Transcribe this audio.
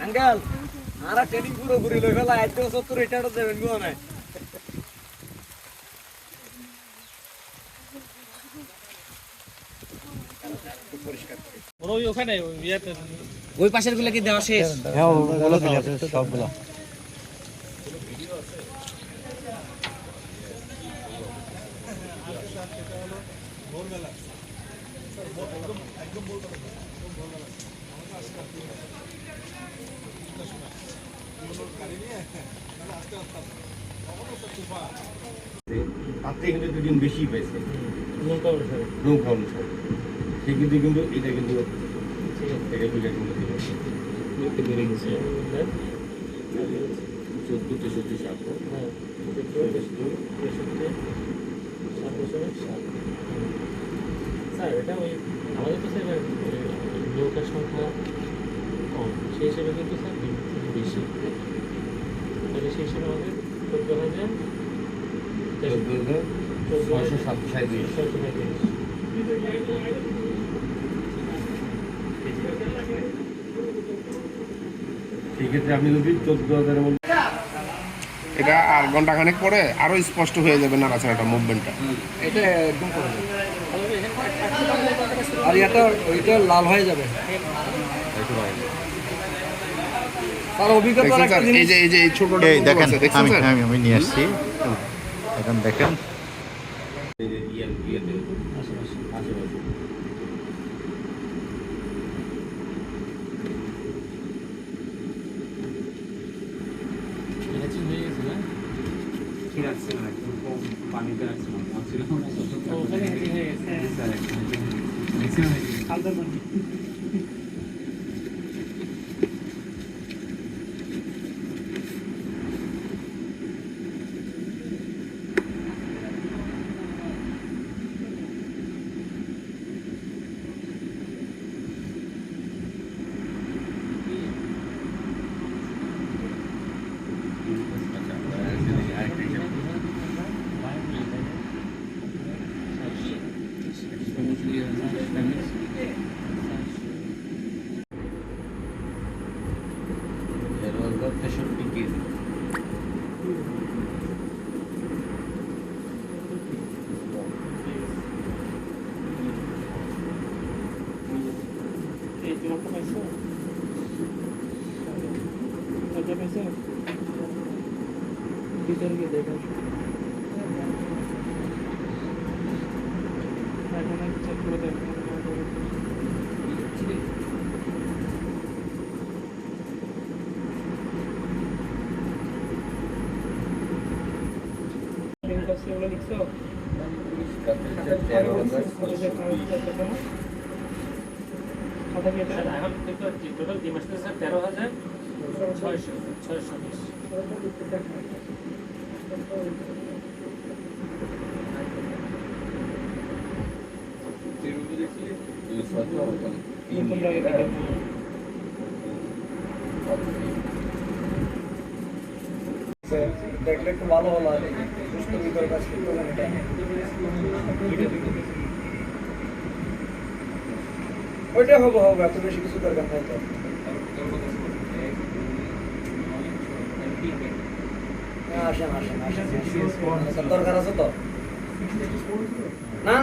Uncle আরা training পুরো ঘুরে লই ফেলা আইতে 70 রিটায়ার দেবেন গো না ওই ওখানে ওই পাশের গুলো কি দেওয়া শেষ? হ্যাঁ ওগুলো সবগুলো তাতে কিন্তু দুদিন বেশি পাইছে নৌকা অনুসারে সে কিন্তু এটা কিন্তু থেকে দুইটা কিন্তু বেড়ে গেছে স্যার এটা ওই আমাদের তো স্যার নৌকার সংখ্যা কম সেই হিসেবে কিন্তু স্যার বেশি তাহলে সেই হিসেবে আমাদের 14,737 সেক্ষেত্রে আপনি যদি 14,000 এটা আর ঘন্টাখানেক পরে আরো স্পষ্ট হয়ে যাবে নাড়াচাড়াটা মুভমেন্টটা। এটা একদম করে দেবে আর এটা লাল হয়ে যাবে আর অভিজ্ঞতা একটা জিনিস এই যে ছোটটা দেখেন দেখছেন স্যার আমি নিয়ে আসছি এখন দেখেন ভিতরে গিয়ে দেখেন চেক করে দেখেন লিখছো টোটাল কি মাসে স্যার 13,620 দেখলে একটু ভালো হলো আর কাজ করতে হবে ওইটা হবে এত বেশি কিছু দরকার নাই তো আসেন দরকার আছে তো না